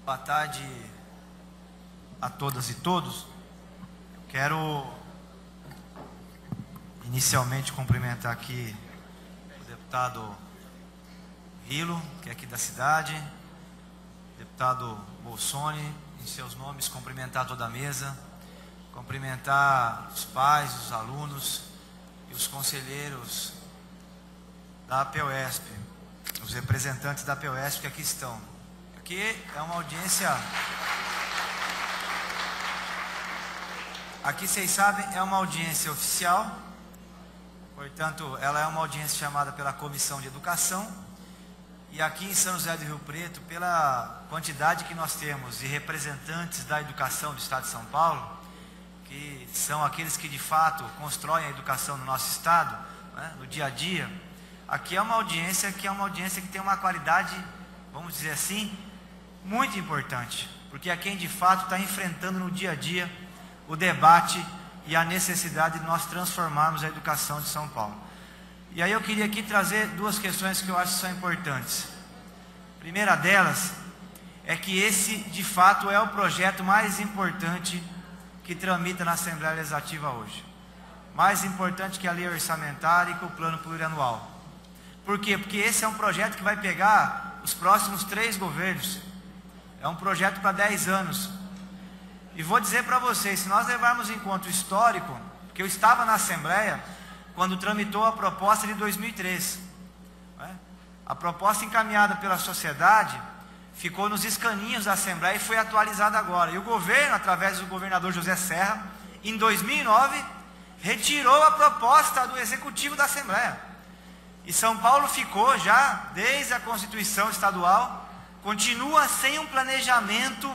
Boa tarde a todas e todos. Eu quero inicialmente cumprimentar aqui o deputado Rilo, que é aqui da cidade, deputado Bolsoni, em seus nomes, cumprimentar toda a mesa, cumprimentar os pais, os alunos e os conselheiros da APEUESP, os representantes da APEUESP que aqui estão. Aqui é uma audiência, aqui vocês sabem, é uma audiência oficial, portanto, ela é uma audiência chamada pela Comissão de Educação, e aqui em São José do Rio Preto, pela quantidade que nós temos de representantes da educação do Estado de São Paulo, que são aqueles que de fato constroem a educação no nosso Estado, né, no dia a dia, aqui é uma audiência que tem uma qualidade, vamos dizer assim, muito importante, porque é quem de fato está enfrentando no dia a dia o debate e a necessidade de nós transformarmos a educação de São Paulo. E aí eu queria aqui trazer duas questões que eu acho que são importantes. A primeira delas é que esse de fato é o projeto mais importante que tramita na Assembleia Legislativa hoje. Mais importante que a lei orçamentária e que o plano plurianual. Por quê? Porque esse é um projeto que vai pegar os próximos 3 governos. É um projeto para 10 anos. E vou dizer para vocês, se nós levarmos em conta o histórico, porque eu estava na Assembleia quando tramitou a proposta de 2003. Né? A proposta encaminhada pela sociedade ficou nos escaninhos da Assembleia e foi atualizada agora. E o governo, através do governador José Serra, em 2009, retirou a proposta do Executivo da Assembleia. E São Paulo ficou já, desde a Constituição Estadual, continua sem um planejamento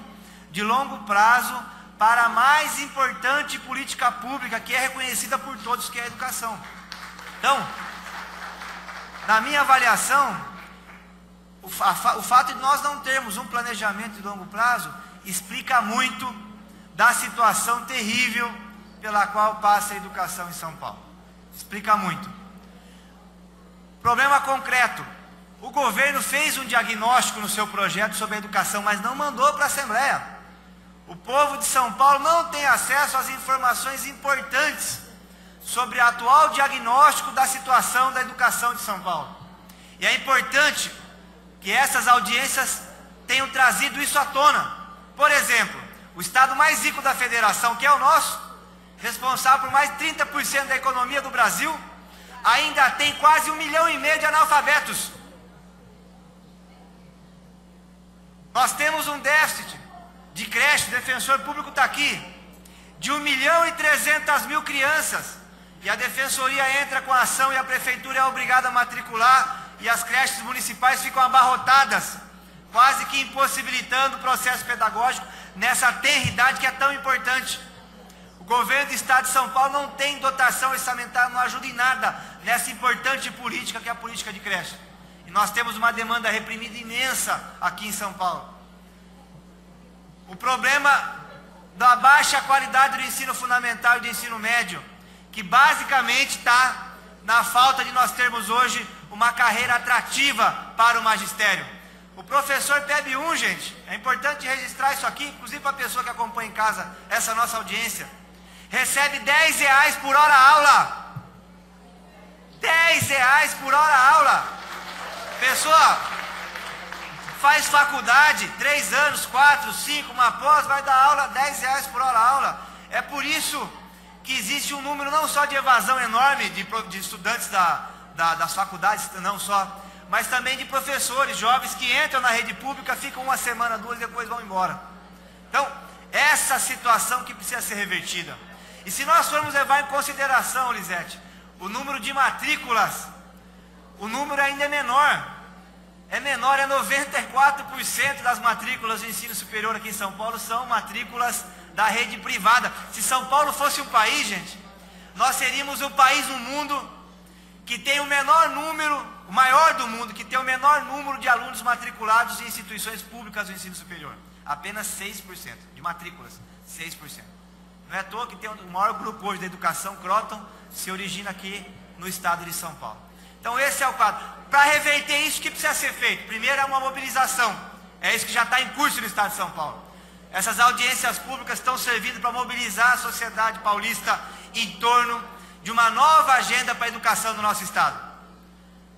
de longo prazo para a mais importante política pública que é reconhecida por todos, que é a educação. Então, na minha avaliação, o fato de nós não termos um planejamento de longo prazo explica muito da situação terrível pela qual passa a educação em São Paulo. Explica muito. Problema concreto. O governo fez um diagnóstico no seu projeto sobre a educação, mas não mandou para a Assembleia. O povo de São Paulo não tem acesso às informações importantes sobre o atual diagnóstico da situação da educação de São Paulo. E é importante que essas audiências tenham trazido isso à tona. Por exemplo, o estado mais rico da federação, que é o nosso, responsável por mais de 30% da economia do Brasil, ainda tem quase 1,5 milhão de analfabetos. Nós temos um déficit de creche, o defensor público está aqui, de 1.300.000 crianças. E a defensoria entra com a ação e a prefeitura é obrigada a matricular e as creches municipais ficam abarrotadas, quase que impossibilitando o processo pedagógico nessa tenridade que é tão importante. O governo do Estado de São Paulo não tem dotação orçamentária, não ajuda em nada nessa importante política que é a política de creche. E nós temos uma demanda reprimida imensa aqui em São Paulo. O problema da baixa qualidade do ensino fundamental e do ensino médio, que basicamente está na falta de nós termos hoje uma carreira atrativa para o magistério. O professor PEB1, gente, é importante registrar isso aqui, inclusive para a pessoa que acompanha em casa essa nossa audiência, recebe R$10 por hora aula. R$10 por hora aula. Pessoa faz faculdade, 3 anos, 4, 5, uma pós, vai dar aula, R$10 por hora aula. É por isso que existe um número não só de evasão enorme de estudantes das faculdades, não só, mas também de professores jovens que entram na rede pública, ficam 1 semana, 2 e depois vão embora. Então, essa situação que precisa ser revertida. E se nós formos levar em consideração, Lisete, o número de matrículas, o número ainda é menor. É 94% das matrículas do ensino superior aqui em São Paulo são matrículas da rede privada. Se São Paulo fosse um país, gente, nós seríamos o país no mundo que tem o menor número, o maior do mundo, que tem o menor número de alunos matriculados em instituições públicas do ensino superior. Apenas 6% de matrículas, 6%. Não é à toa que tem o maior grupo hoje da educação, Croton, se origina aqui no estado de São Paulo. Então esse é o quadro. Para reverter isso, o que precisa ser feito? Primeiro é uma mobilização. É isso que já está em curso no estado de São Paulo. Essas audiências públicas estão servindo para mobilizar a sociedade paulista em torno de uma nova agenda para a educação do nosso estado.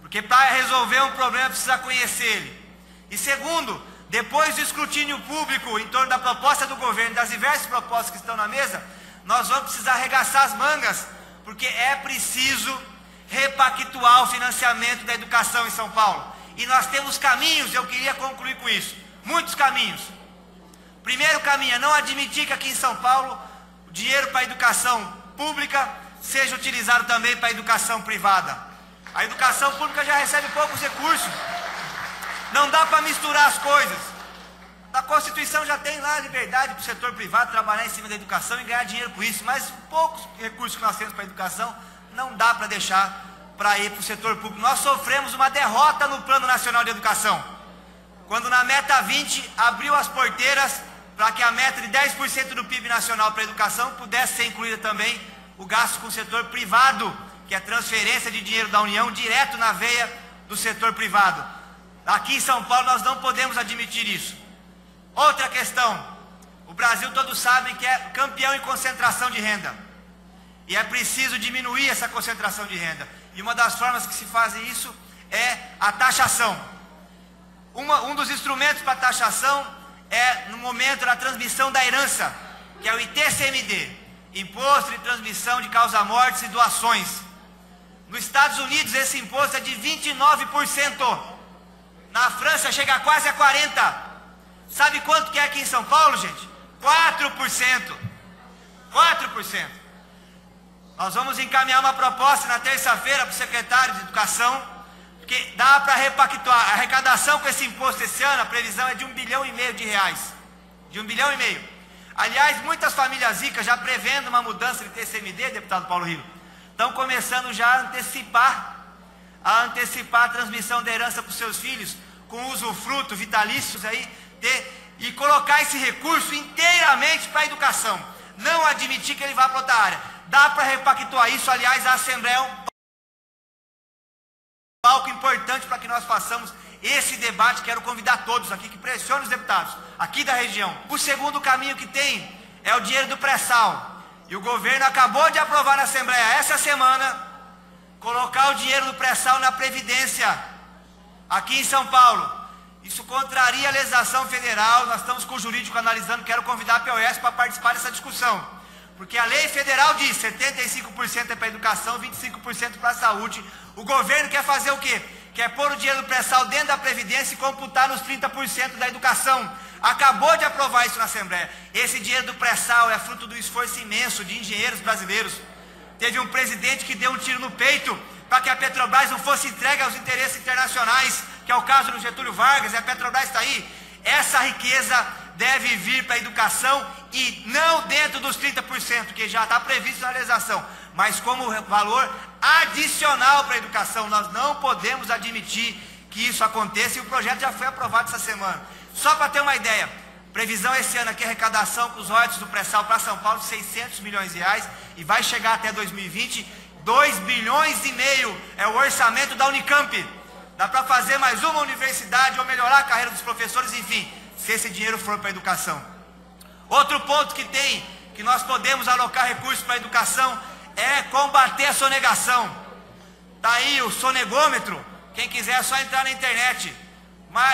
Porque para resolver um problema precisa conhecer ele. E segundo, depois do escrutínio público em torno da proposta do governo, das diversas propostas que estão na mesa, nós vamos precisar arregaçar as mangas, porque é preciso repactuar o financiamento da educação em São Paulo. E nós temos caminhos, eu queria concluir com isso, muitos caminhos. Primeiro caminho é não admitir que aqui em São Paulo o dinheiro para a educação pública seja utilizado também para a educação privada. A educação pública já recebe poucos recursos. Não dá para misturar as coisas. A Constituição já tem lá a liberdade para o setor privado trabalhar em cima da educação e ganhar dinheiro com isso, mas poucos recursos que nós temos para a educação não dá para deixar para ir para o setor público. Nós sofremos uma derrota no Plano Nacional de Educação, quando na meta 20 abriu as porteiras para que a meta de 10% do PIB nacional para a educação pudesse ser incluída também o gasto com o setor privado, que é a transferência de dinheiro da União direto na veia do setor privado. Aqui em São Paulo nós não podemos admitir isso. Outra questão, o Brasil todos sabem que é campeão em concentração de renda. E é preciso diminuir essa concentração de renda. E uma das formas que se faz isso é a taxação. Um dos instrumentos para taxação é no momento da transmissão da herança, que é o ITCMD, Imposto de Transmissão de Causa-Mortes e Doações. Nos Estados Unidos esse imposto é de 29%. Na França chega a quase a 40%. Sabe quanto que é aqui em São Paulo, gente? 4%. 4%. Nós vamos encaminhar uma proposta na terça-feira para o secretário de Educação, porque dá para repactuar. A arrecadação com esse imposto esse ano, a previsão é de R$1,5 bilhão de reais. De R$1,5 bilhão. Aliás, muitas famílias ricas já prevendo uma mudança de TCMD, deputado Paulo Rio, estão começando já a antecipar a transmissão da herança para os seus filhos, com usufruto vitalícios aí, e colocar esse recurso inteiramente para a educação. Não admitir que ele vá para outra área. Dá para repactuar isso. Aliás, a Assembleia é um palco importante para que nós façamos esse debate. Quero convidar todos aqui que pressionem os deputados aqui da região. O segundo caminho que tem é o dinheiro do pré-sal. E o governo acabou de aprovar na Assembleia essa semana colocar o dinheiro do pré-sal na Previdência aqui em São Paulo. Isso contraria a legislação federal. Nós estamos com o jurídico analisando. Quero convidar a POS para participar dessa discussão, porque a lei federal diz 75% é para a educação, 25% para a saúde. O governo quer fazer o quê? Quer pôr o dinheiro do pré-sal dentro da Previdência e computar nos 30% da educação. Acabou de aprovar isso na Assembleia. Esse dinheiro do pré-sal é fruto do esforço imenso de engenheiros brasileiros. Teve um presidente que deu um tiro no peito para que a Petrobras não fosse entregue aos interesses internacionais, que é o caso do Getúlio Vargas, e a Petrobras está aí. Essa riqueza deve vir para a educação e não dentro dos 30%, que já está previsto na legislação, mas como valor adicional para a educação. Nós não podemos admitir que isso aconteça, e o projeto já foi aprovado essa semana. Só para ter uma ideia, previsão esse ano aqui, arrecadação com os royalties do pré-sal para São Paulo, 600 milhões de reais, e vai chegar até 2020, 2,5 bilhões é o orçamento da Unicamp. Dá para fazer mais uma universidade ou melhorar a carreira dos professores, enfim, se esse dinheiro for para a educação. Outro ponto que nós podemos alocar recursos para a educação é combater a sonegação. Está aí o sonegômetro, quem quiser é só entrar na internet.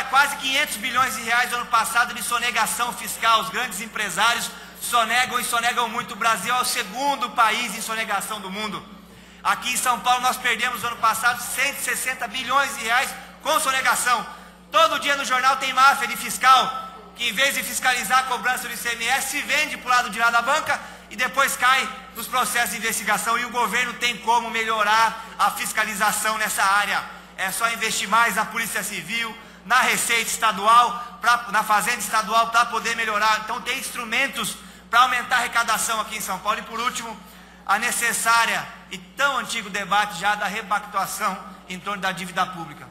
Quase 500 bilhões de reais no ano passado de sonegação fiscal. Os grandes empresários sonegam e sonegam muito. O Brasil é o segundo país em sonegação do mundo. Aqui em São Paulo nós perdemos no ano passado 160 bilhões de reais com sonegação. Todo dia no jornal tem máfia de fiscal, que em vez de fiscalizar a cobrança do ICMS, se vende para o lado de lá da banca e depois cai nos processos de investigação. E o governo tem como melhorar a fiscalização nessa área. É só investir mais na Polícia Civil, na Receita Estadual, na Fazenda Estadual, para poder melhorar. Então tem instrumentos para aumentar a arrecadação aqui em São Paulo. E por último, a necessária e tão antigo debate já da repactuação em torno da dívida pública.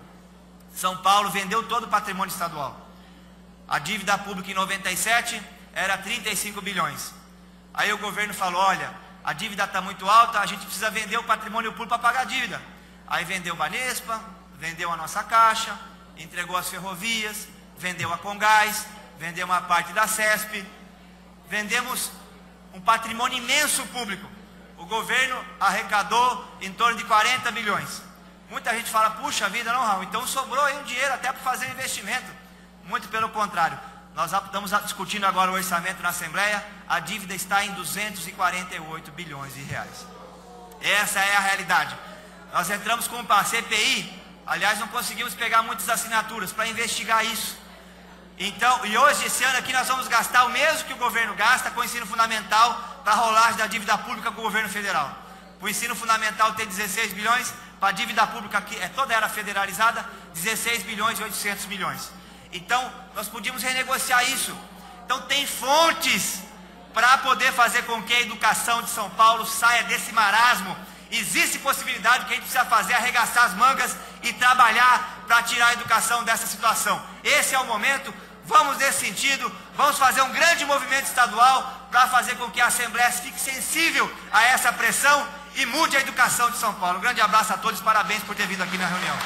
São Paulo vendeu todo o patrimônio estadual. A dívida pública em 97 era 35 bilhões. Aí o governo falou, olha, a dívida está muito alta, a gente precisa vender o patrimônio público para pagar a dívida. Aí vendeu o Banespa, vendeu a nossa Caixa, entregou as ferrovias, vendeu a Comgás, vendeu uma parte da CESP, vendemos um patrimônio imenso público. O governo arrecadou em torno de 40 bilhões. Muita gente fala, puxa vida, não, Raul, então sobrou aí um dinheiro até para fazer investimento. Muito pelo contrário. Nós estamos discutindo agora o orçamento na Assembleia, a dívida está em 248 bilhões de reais. Essa é a realidade. Nós entramos com a CPI, aliás, não conseguimos pegar muitas assinaturas para investigar isso. Então, e hoje, esse ano aqui, nós vamos gastar o mesmo que o governo gasta com o ensino fundamental para a rolagem da dívida pública com o governo federal. O ensino fundamental tem 16 bilhões, para a dívida pública, que é toda era federalizada, 16 bilhões e 800 milhões. Então, nós podíamos renegociar isso. Então, tem fontes para poder fazer com que a educação de São Paulo saia desse marasmo. Existe possibilidade, que a gente precisa fazer, arregaçar as mangas e trabalhar para tirar a educação dessa situação. Esse é o momento, vamos nesse sentido, vamos fazer um grande movimento estadual para fazer com que a Assembleia fique sensível a essa pressão e mude a educação de São Paulo. Um grande abraço a todos, parabéns por ter vindo aqui na reunião.